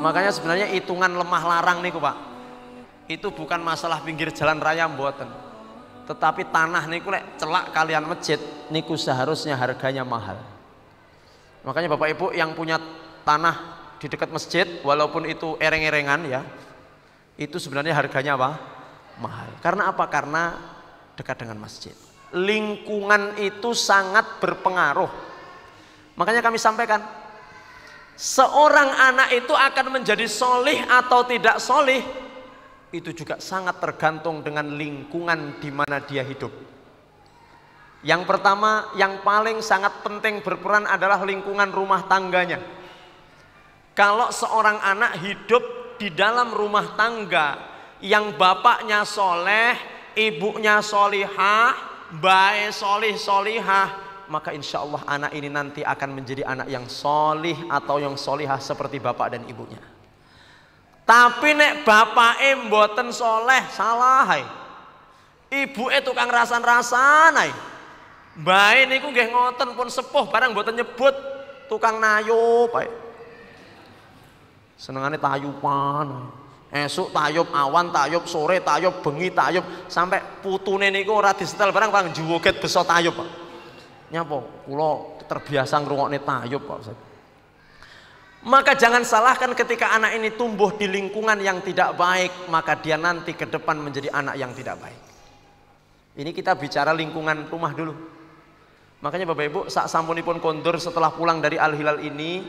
Makanya sebenarnya hitungan lemah larang niku Pak, itu bukan masalah pinggir jalan raya mboten, tetapi tanah niku lek celak kalian masjid niku seharusnya harganya mahal. Makanya Bapak Ibu yang punya tanah di dekat masjid, walaupun itu ereng-erengan ya, itu sebenarnya harganya apa? Mahal. Karena apa? Karena dekat dengan masjid. Lingkungan itu sangat berpengaruh. Makanya kami sampaikan, seorang anak itu akan menjadi solih atau tidak solih, itu juga sangat tergantung dengan lingkungan di mana dia hidup. Yang pertama, yang paling sangat penting berperan adalah lingkungan rumah tangganya. Kalau seorang anak hidup di dalam rumah tangga yang bapaknya soleh, ibunya solihah, bae solih solihah, maka insya Allah anak ini nanti akan menjadi anak yang solih atau yang solihah seperti bapak dan ibunya. Tapi nek bapake mboten soleh, salah hai. Ibuke tukang rasan-rasan hai. Bae niku nggih ngoten pun sepuh barang mboten nyebut, tukang nayup hai. Senengane tayupan. Esuk tayub awan, tayub sore, tayub bengi, tayub sampai putune niku ora disetel barang bang juwoget beso tayub Pak. Nyapa? Kula terbiasa ngrungokne tayub Pak Ustaz. Maka jangan salahkan ketika anak ini tumbuh di lingkungan yang tidak baik, maka dia nanti ke depan menjadi anak yang tidak baik. Ini kita bicara lingkungan rumah dulu. Makanya Bapak Ibu, sak sampunipun kondur setelah pulang dari Al Hilal ini,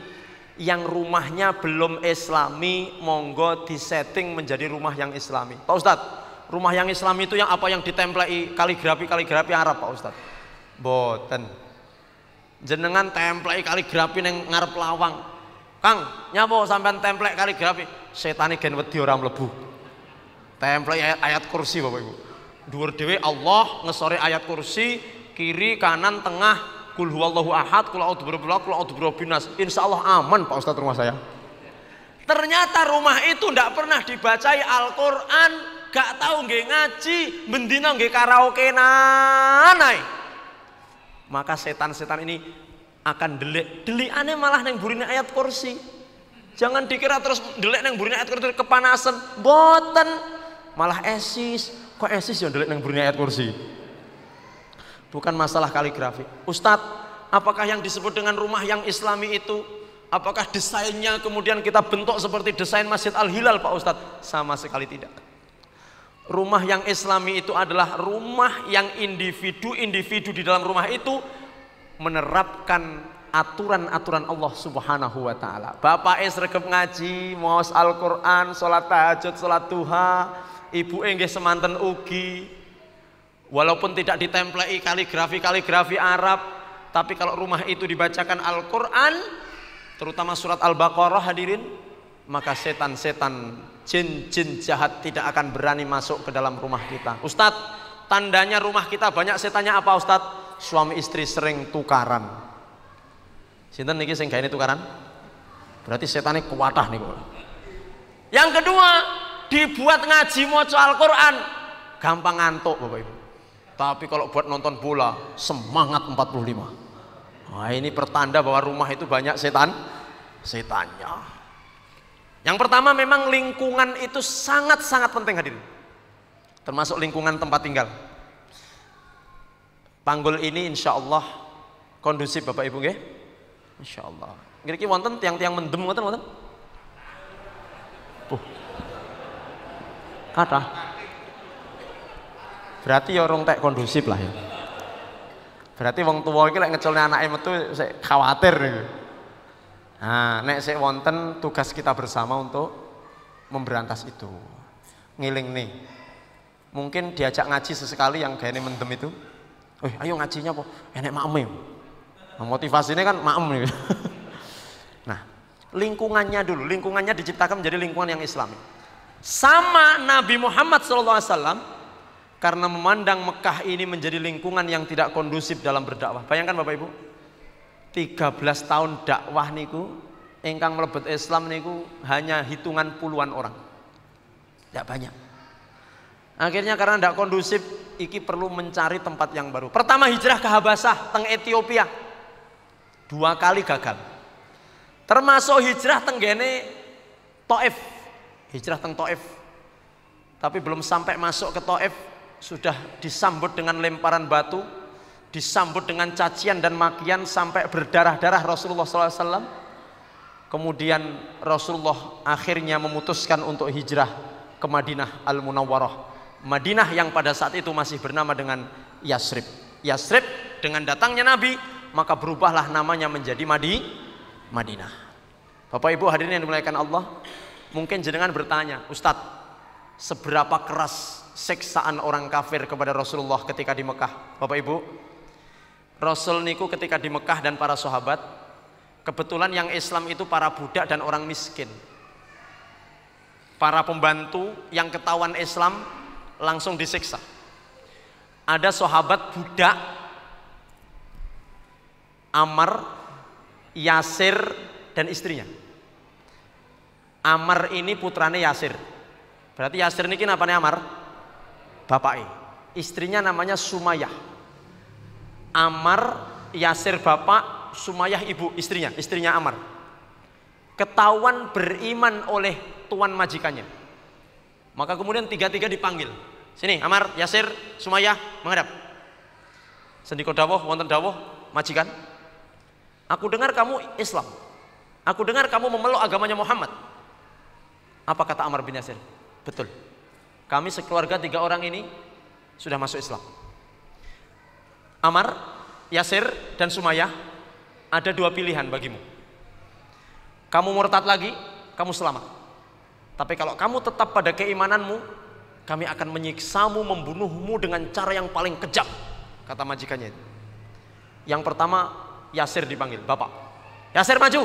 yang rumahnya belum islami, monggo disetting menjadi rumah yang islami. Pak Ustadz, rumah yang islami itu yang apa? Yang ditemplei kaligrafi Arab Pak Ustadz? Boten. Jenengan templei kaligrafi yang ngarep lawang. Kang, nyapa sampean templek kaligrafi? Setane gen wedi ora mlebu. Templek ayat kursi Bapak Ibu. Dhuwur dhewe Allah, ngesore ayat kursi, kiri kanan tengah Kul huwallahu ahad, kul a'udzu birabbil kul a'udzu birabbin nas. Insyaallah aman Pak Ustadz rumah saya. Ternyata rumah itu ndak pernah dibacai Al-Qur'an, gak tahu nggih ngaji, bendina nggih karaokenan ae. Maka setan-setan ini akan delikane malah nang burine ayat kursi. Jangan dikira terus delik nang burine ayat kursi kepanasan, boten. Malah esis, kok esis ya delik nang burine ayat kursi. Bukan masalah kaligrafi. Ustadz, apakah yang disebut dengan rumah yang islami itu, apakah desainnya kemudian kita bentuk seperti desain Masjid Al Hilal Pak Ustadz? Sama sekali tidak. Rumah yang islami itu adalah rumah yang individu-individu di dalam rumah itu menerapkan aturan-aturan Allah Subhanahu wa taala. Bapak sregep ngaji, maos Al-Qur'an, salat tahajud, salat duha, ibu nggih semanten ugi. Walaupun tidak ditemplei kaligrafi Arab, tapi kalau rumah itu dibacakan Al-Qur'an, terutama surat Al-Baqarah hadirin, maka setan-setan, jin-jin jahat tidak akan berani masuk ke dalam rumah kita. Ustadz, tandanya rumah kita banyak setannya apa Ustadz? Suami istri sering tukaran. Sinten niki sing gaene tukaran? Berarti setannya kuwatah niku. Yang kedua, dibuat ngaji maca Al-Qur'an, gampang ngantuk Bapak Ibu. Tapi kalau buat nonton bola, semangat 45. Nah, ini pertanda bahwa rumah itu banyak setannya. Yang pertama, memang lingkungan itu sangat-sangat penting hadirin. Termasuk lingkungan tempat tinggal. Panggul ini insya Allah kondusif Bapak Ibu nggih? Insya Allah. Ngriki wonten tiang-tiang mendem wonten? Kathah. Berarti ya orang tek kondusif lah ya. Berarti wong tua iki lek ngeculne anake metu sik khawatir niku. Nah, nek sik wonten tugas kita bersama untuk memberantas itu. Ngiling nih. Mungkin diajak ngaji sesekali yang gaene mendem itu. Ayo ngajinya apa? Enek makme. Nah, motivasinya kan maem nih. Nah, lingkungannya dulu, lingkungannya diciptakan menjadi lingkungan yang islami. Sama Nabi Muhammad SAW, karena memandang Mekah ini menjadi lingkungan yang tidak kondusif dalam berdakwah. Bayangkan Bapak Ibu, 13 tahun dakwah niku, ingkang mlebet Islam niku hanya hitungan puluhan orang. Tidak banyak. Akhirnya karena tidak kondusif, iki perlu mencari tempat yang baru. Pertama hijrah ke Habasah, teng Ethiopia. 2 kali gagal. Termasuk hijrah tenggene Taif, hijrah teng Taif. Tapi belum sampai masuk ke Taif sudah disambut dengan lemparan batu, disambut dengan cacian dan makian sampai berdarah-darah Rasulullah SAW. Kemudian Rasulullah akhirnya memutuskan untuk hijrah ke Madinah Al-Munawwarah, Madinah yang pada saat itu masih bernama dengan Yasrib. Yasrib dengan datangnya Nabi maka berubahlah namanya menjadi Madinah. Bapak Ibu hadirin yang dimuliakan Allah, mungkin jenengan bertanya, Ustadz, seberapa keras siksaan orang kafir kepada Rasulullah ketika di Mekah? Bapak Ibu, Rasul niku ketika di Mekah dan para sahabat, kebetulan yang Islam itu para budak dan orang miskin. Para pembantu yang ketahuan Islam langsung disiksa. Ada sahabat budak, Ammar, Yasir dan istrinya. Ammar ini putrane Yasir. Berarti Yasir ini apa nih Ammar? Bapaknya. Istrinya namanya Sumayyah. Ammar, Yasir bapak, Sumayyah ibu, istrinya Ammar. Ketahuan beriman oleh tuan majikannya. Maka kemudian tiga-tiga dipanggil. Sini Ammar, Yasir, Sumayyah menghadap. Sendiko dawuh wonten dawuh majikan. Aku dengar kamu Islam. Aku dengar kamu memeluk agamanya Muhammad. Apa kata Ammar bin Yasir? Betul. Kami sekeluarga 3 orang ini sudah masuk Islam. Ammar, Yasir dan Sumayyah, ada 2 pilihan bagimu. Kamu murtad lagi, kamu selamat. Tapi kalau kamu tetap pada keimananmu, kami akan menyiksamu, membunuhmu dengan cara yang paling kejam, kata majikannya itu. Yang pertama, Yasir dipanggil, bapak. Yasir maju.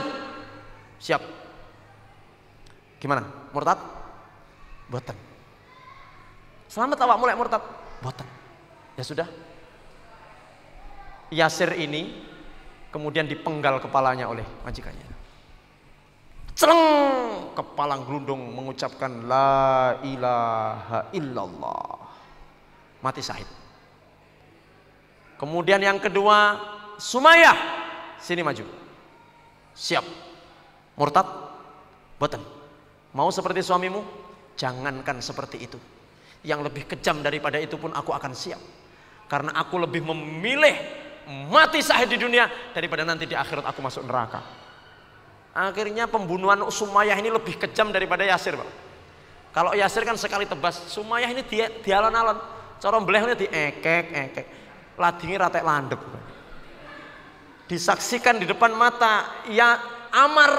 Siap. Gimana? Murtad? Boten. Selamat awak mulai murtad? Boten. Ya sudah. Yasir ini kemudian dipenggal kepalanya oleh majikannya. Celeng, kepala gelundung mengucapkan la ilaha illallah. Mati syahid. Kemudian yang kedua, Sumayyah, sini maju. Siap. Murtad? Boten. Mau seperti suamimu? Jangankan seperti itu. Yang lebih kejam daripada itu pun aku akan siap. Karena aku lebih memilih mati syahid di dunia daripada nanti di akhirat aku masuk neraka. Akhirnya pembunuhan Sumayyah ini lebih kejam daripada Yasir, Pak. Kalau Yasir kan sekali tebas, Sumayyah ini dialon-alon, cara mbelehnya diekek-ekek, ladingnya ratek landep. Disaksikan di depan mata, ya Ammar,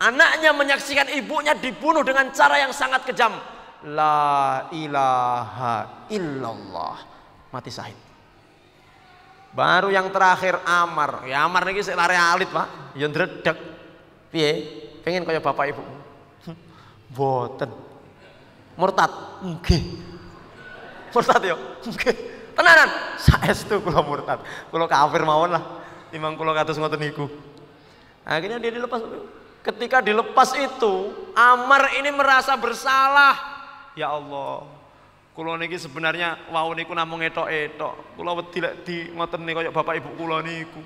anaknya menyaksikan ibunya dibunuh dengan cara yang sangat kejam. La ilaha illallah, mati syahid. Baru yang terakhir Ammar, ya Ammar ini lari alit, Pak, yang dredeg. Piye? Pengen kaya bapak ibu? Boten. Murtad? Nggih. Murtad yo? Nggih. Tenanan? Saestu kula murtad. Kula kafir mawon lah. Timbang kula kados ngoten niku. Akhirnya dia dilepas. Ketika dilepas itu, Ammar ini merasa bersalah. Ya Allah. Kula niki sebenarnya wau niku namung etok-etok. Kula wedi lek di ngoten niku kaya bapak ibu kula niku.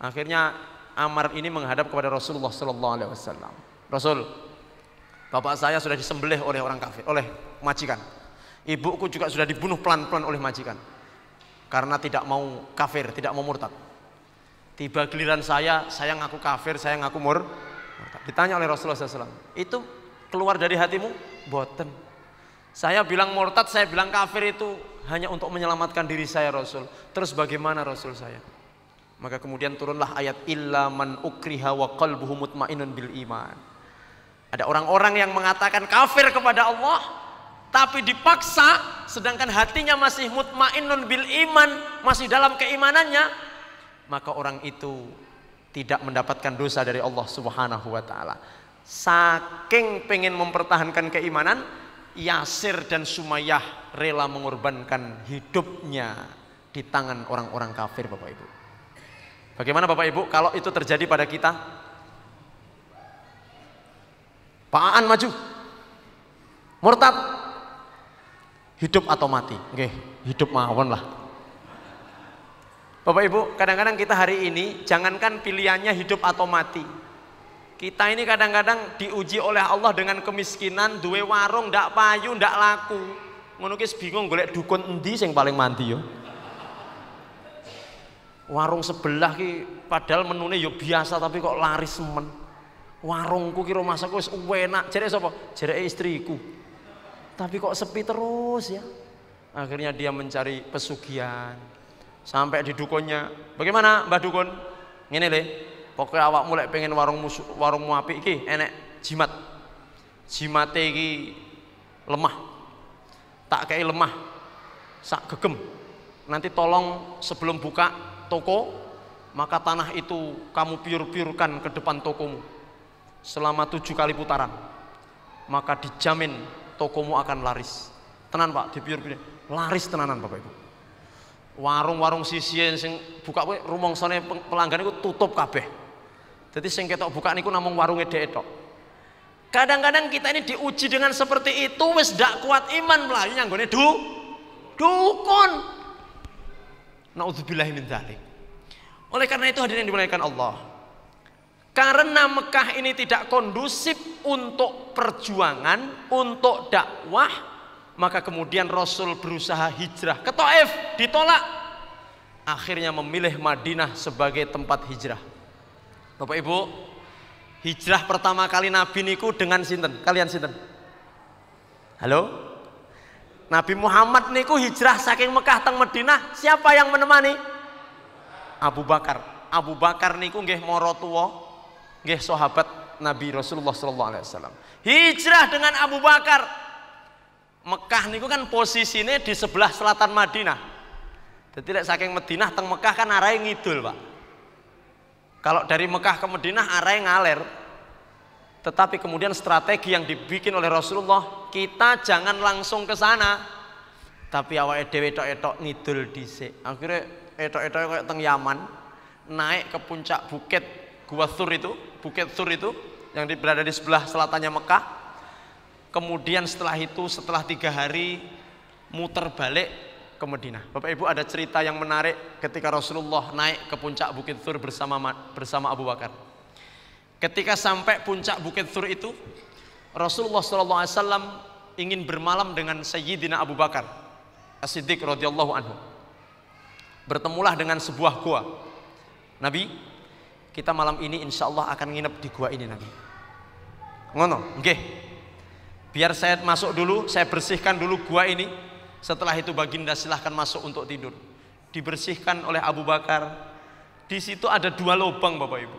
Akhirnya Ammar ini menghadap kepada Rasulullah Sallallahu Alaihi Wasallam. Rasul, bapak saya sudah disembelih oleh orang kafir, oleh majikan. Ibuku juga sudah dibunuh pelan-pelan oleh majikan karena tidak mau kafir, tidak mau murtad. Tiba giliran saya ngaku kafir, saya ngaku murtad. Ditanya oleh Rasulullah SAW, itu keluar dari hatimu? Boten. Saya bilang murtad, saya bilang kafir itu hanya untuk menyelamatkan diri saya, Rasul. Terus bagaimana Rasul saya? Maka kemudian turunlah ayat illa man ukriha wa qalbuhu mutmainnun bil iman. Ada orang-orang yang mengatakan kafir kepada Allah tapi dipaksa sedangkan hatinya masih mutmainnun bil iman, masih dalam keimanannya, maka orang itu tidak mendapatkan dosa dari Allah Subhanahu wa taala. Saking pengen mempertahankan keimanan, Yasir dan Sumayyah rela mengorbankan hidupnya di tangan orang-orang kafir, Bapak Ibu. Bagaimana Bapak Ibu kalau itu terjadi pada kita? Pak Aan maju, murtad, hidup atau mati? Oke, hidup mawon lah. Bapak Ibu, kadang-kadang kita hari ini jangankan pilihannya hidup atau mati, Kita ini kadang-kadang diuji oleh Allah dengan kemiskinan, duwe warung ndak payu, ndak laku. Ngono ki bingung golek dukun endi sing paling mandi yo. Warung sebelah ki padahal menune yo biasa tapi kok laris men. Warungku ki masaku wis enak. Jereke sapa? Jereke istriku. Tapi kok sepi terus ya. Akhirnya dia mencari pesugihan. Sampai di dukunnya, bagaimana Mbah Dukun? Ngene le, pokoknya awak mulai pengen warungmu apik iki enek jimat. Jimate iki lemah. Tak kei lemah. Sak gegem. Nanti tolong sebelum buka toko, maka tanah itu kamu piur-piurkan ke depan tokomu selama 7 kali putaran. Maka dijamin tokomu akan laris. Tenan Pak, dipiur-piur. Laris tenanan Bapak Ibu. Warung-warung sisien sing buka kowe rumongsane pelanggan iku tutup kabeh. Jadi sing ketok buka niku namung warunge dhek tok. Kadang-kadang kita ini diuji dengan seperti itu wis ndak kuat iman mlayu nyanggone dukun. Nauzubillahi min dzalik. Oleh karena itu hadirin dimuliakan Allah. Karena Mekah ini tidak kondusif untuk perjuangan, untuk dakwah, maka kemudian Rasul berusaha hijrah ke Taif, ditolak. Akhirnya memilih Madinah sebagai tempat hijrah. Bapak Ibu, hijrah pertama kali Nabi niku dengan sinten? Kalian sinten? Halo? Nabi Muhammad niku hijrah saking Mekah teng Madinah, siapa yang menemani? Abu Bakar. Abu Bakar niku nggih mara tuwa, nggih sahabat Nabi Rasulullah sallallahu alaihi wasallam. Hijrah dengan Abu Bakar. Mekah niku kan posisinya di sebelah selatan Madinah. Jadi lek saking Madinah teng Mekah kan arahe ngidul, Pak. Kalau dari Mekah ke Madinah arahe ngaler. Tetapi kemudian strategi yang dibikin oleh Rasulullah, kita jangan langsung ke sana. Tapi awake dhewe tok-tok ngidul dhisik. Akhirnya etok-etok kayak teng Yaman, naik ke puncak bukit Gua Thur itu, Bukit Thur itu yang berada di sebelah selatannya Mekah. Kemudian setelah itu, setelah 3 hari muter balik ke Madinah. Bapak Ibu, ada cerita yang menarik ketika Rasulullah naik ke puncak Bukit Thur bersama Abu Bakar. Ketika sampai puncak Bukit Thur itu, Rasulullah SAW ingin bermalam dengan Sayyidina Abu Bakar As-Siddiq radhiyallahu anhu. Bertemulah dengan sebuah gua. Nabi, kita malam ini insya Allah akan nginep di gua ini Nabi. Ngono, nggih. Biar saya masuk dulu, saya bersihkan dulu gua ini. Setelah itu baginda silahkan masuk untuk tidur. Dibersihkan oleh Abu Bakar. Di situ ada 2 lubang Bapak Ibu.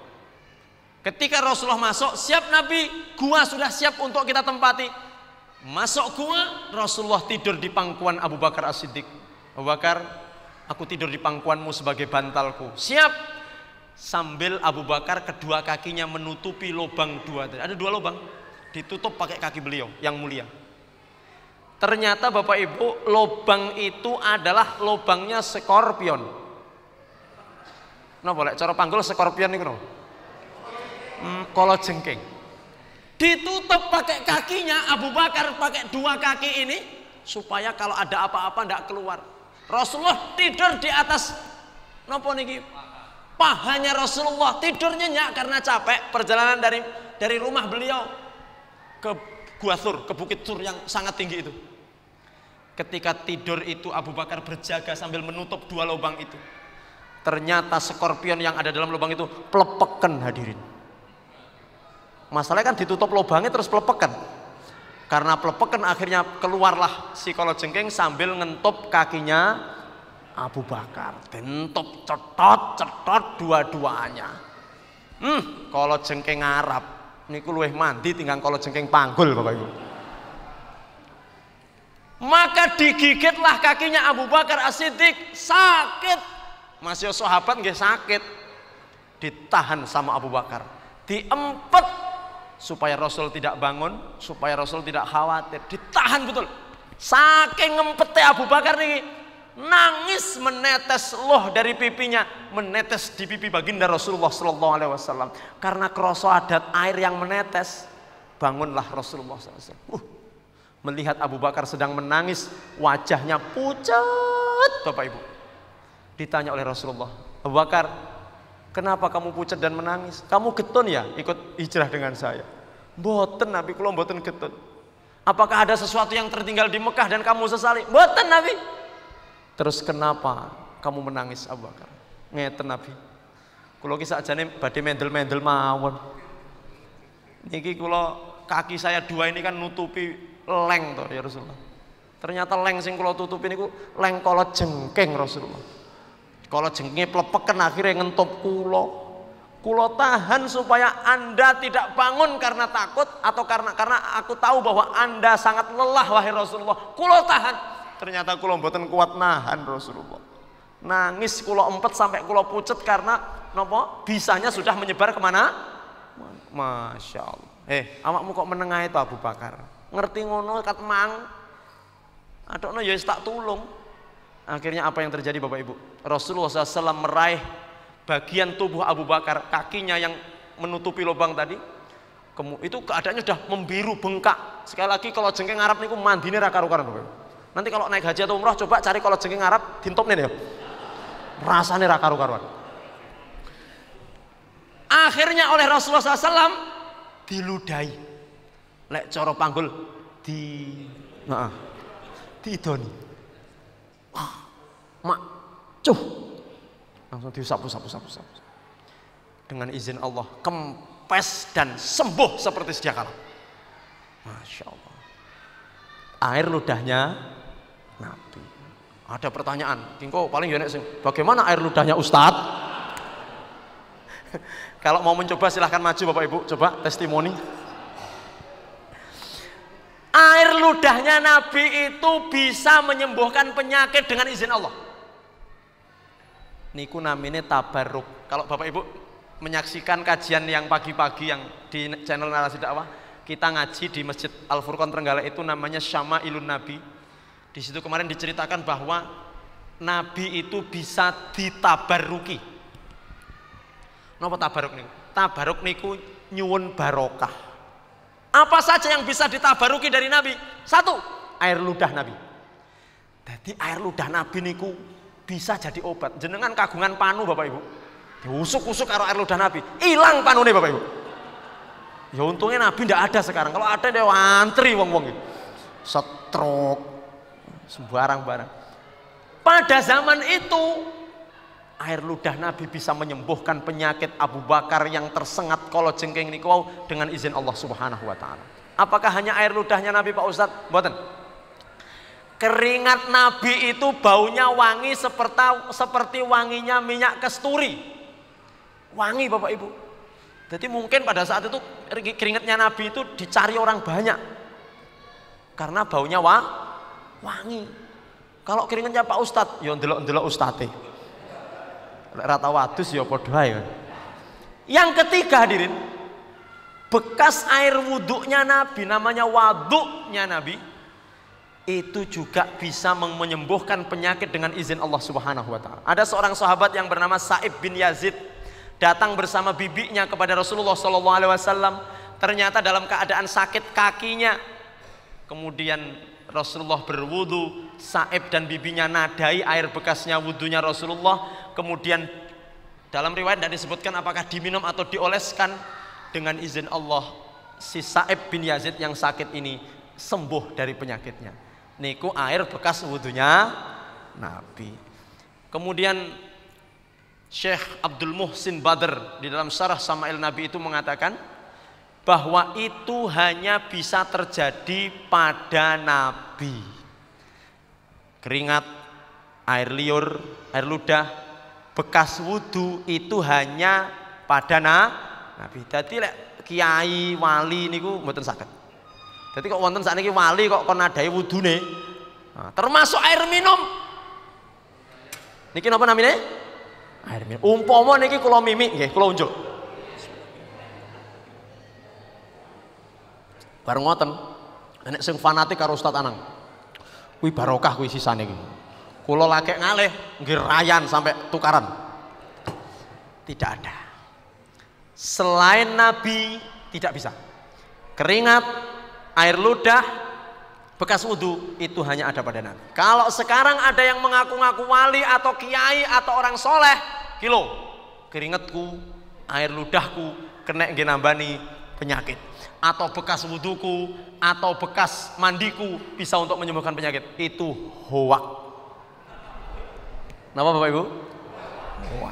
Ketika Rasulullah masuk, siap Nabi, gua sudah siap untuk kita tempati. Masuk gua, Rasulullah tidur di pangkuan Abu Bakar As-Siddiq. Abu Bakar, aku tidur di pangkuanmu sebagai bantalku. Siap. Sambil Abu Bakar kedua kakinya menutupi lubang 2. Ada 2 lubang. Ditutup pakai kaki beliau yang mulia. Ternyata Bapak Ibu, lubang itu adalah lubangnya skorpion. Nah boleh cara panggil skorpion itu kala jengking. Ditutup pakai kakinya Abu Bakar, pakai 2 kaki ini supaya kalau ada apa-apa tidak keluar. Rasulullah tidur di atas nopo niki pahanya Rasulullah, tidur nyenyak karena capek perjalanan dari rumah beliau ke Gua Thur, ke Bukit Thur yang sangat tinggi itu. Ketika tidur itu Abu Bakar berjaga sambil menutup 2 lubang itu. Ternyata skorpion yang ada dalam lubang itu pelepekan hadirin. Masalahnya kan ditutup lubangnya terus pelepekan. Karena pelepekan akhirnya keluarlah si kalajengking sambil ngentup kakinya Abu Bakar. Dentop cetot dua-duanya. Kalajengking Arab niku luwih mandi tinggal kalajengking panggul Bapak Ibu. Maka digigitlah kakinya Abu Bakar As-Siddiq, sakit. Masih sahabat nggih sakit. Ditahan sama Abu Bakar, diempet supaya Rasul tidak bangun, supaya Rasul tidak khawatir. Ditahan betul. Saking ngempetnya Abu Bakar nih, nangis menetes loh dari pipinya, menetes di pipi baginda Rasulullah sallallahu alaihi wasallam. Karena kerasa adat air yang menetes, bangunlah Rasulullah SAW. Melihat Abu Bakar sedang menangis, wajahnya pucat Bapak Ibu. Ditanya oleh Rasulullah, Abu Bakar, Kenapa kamu pucat dan menangis? Kamu getun ya ikut hijrah dengan saya? Mboten Nabi, kula mboten getun. Apakah ada sesuatu yang tertinggal di Mekah dan kamu sesali? Mboten Nabi. Terus kenapa kamu menangis Abu Bakar? Ngeten Nabi. Kula ki sakjane badhe mendel-mendel mawon. Niki kula kaki saya dua ini kan nutupi leng toh ya Rasulullah. Ternyata leng sing kula tutupi niku leng kala jengking Rasulullah. Kalau jengking plepeken akhirnya ngentup kulo tahan supaya Anda tidak bangun karena takut atau karena aku tahu bahwa Anda sangat lelah wahai Rasulullah. Kulo tahan. Ternyata kulo mboten kuat nahan Rasulullah. Nangis kulo empet sampai kulo pucet karena nopo bisanya sudah menyebar kemana? Masya Allah. Awakmu kok menengah itu Abu Bakar? Ngerti ngono kat mang? Adokno ya tak tulung. Akhirnya apa yang terjadi Bapak Ibu? Rasulullah SAW meraih bagian tubuh Abu Bakar, kakinya yang menutupi lubang tadi. Itu keadaannya sudah membiru bengkak. Sekali lagi kalau jengking Arab niku mandine ra karu-karuan Bapak Ibu. Nanti kalau naik haji atau umrah coba cari kalau jengking Arab dintopne ya. Rasane ra karu-karuan. Akhirnya oleh Rasulullah SAW diludahi. Lek cara panggul diidoni. Langsung diusap dengan izin Allah kempes dan sembuh seperti sedia kala. Masya Allah. Air ludahnya Nabi. Ada pertanyaan, Tingko paling enak sing bagaimana air ludahnya Ustadz? Kalau mau mencoba silahkan maju Bapak Ibu, coba testimoni. Air ludahnya Nabi itu bisa menyembuhkan penyakit dengan izin Allah. Niku namanya tabarruk. Kalau Bapak Ibu menyaksikan kajian yang pagi-pagi yang di channel Narasi Dakwah, kita ngaji di Masjid Al Furqon Trenggalek itu namanya Syama'ilun Nabi. Di situ kemarin diceritakan bahwa Nabi itu bisa ditabarruki. Napa tabarruk niku? Tabarruk niku nyuwun barokah. Apa saja yang bisa ditabaruki dari Nabi? Satu, air ludah Nabi. Jadi air ludah Nabi niku bisa jadi obat. Jenengan kagungan panu Bapak Ibu, diusuk-usuk karo air ludah Nabi, hilang panune Bapak Ibu. Ya untungnya Nabi ndak ada sekarang. Kalau ada dia antri wong-wong gitu. Stroke sembarang-barang. Pada zaman itu air ludah Nabi bisa menyembuhkan penyakit Abu Bakar yang tersengat kala jengking niku dengan izin Allah Subhanahu wa taala. Apakah hanya air ludahnya Nabi Pak Ustadz? Mboten. Keringat Nabi itu baunya wangi seperti wanginya minyak kasturi. Wangi Bapak Ibu. Jadi mungkin pada saat itu keringatnya Nabi itu dicari orang banyak. Karena baunya wangi. Kalau keringatnya Pak Ustadz, ya ndelok-ndelok ustadz. Rata wadus ya padha ae. Yang ketiga hadirin, bekas air wuduknya Nabi, namanya waduknya Nabi, itu juga bisa menyembuhkan penyakit dengan izin Allah Subhanahu wa taala. Ada seorang sahabat yang bernama Sa'ib bin Yazid datang bersama bibinya kepada Rasulullah sallallahu alaihi wasallam. Ternyata dalam keadaan sakit kakinya. Kemudian Rasulullah berwudu, Sa'ib dan bibinya nadai air bekasnya wudunya Rasulullah. Kemudian dalam riwayat tidak disebutkan apakah diminum atau dioleskan. Dengan izin Allah si Sa'ib bin Yazid yang sakit ini sembuh dari penyakitnya. Niku air bekas wudunya Nabi. Kemudian Syekh Abdul Muhsin Badr di dalam Syarah Sama'il Nabi itu mengatakan bahwa itu hanya bisa terjadi pada Nabi. Keringat, air liur, air ludah, bekas wudu itu hanya pada Nabi. Jadi lek kiai wali niku mboten saged. Jadi kok wonten sakniki wali kok kon nadai wudune. Nah, termasuk air minum. Niki napa namine? Air minum. Umpama niki kula mimik nggih, kula unjuk. Bareng ngoten, enek sing fanatik karo Ustaz Anang. Kuwi barokah kuwi sisane iki. Kula lagek ngalih nggih rayan sampai tukaran. Tidak ada. Selain Nabi tidak bisa. Keringat, air ludah, bekas wudhu itu hanya ada pada Nabi. Kalau sekarang ada yang mengaku-ngaku wali atau kiai atau orang soleh, kilo keringetku, air ludahku kena nggih nambani penyakit, atau bekas wuduku atau bekas mandiku bisa untuk menyembuhkan penyakit. Itu hoak. Napa Bapak Ibu? Hoak.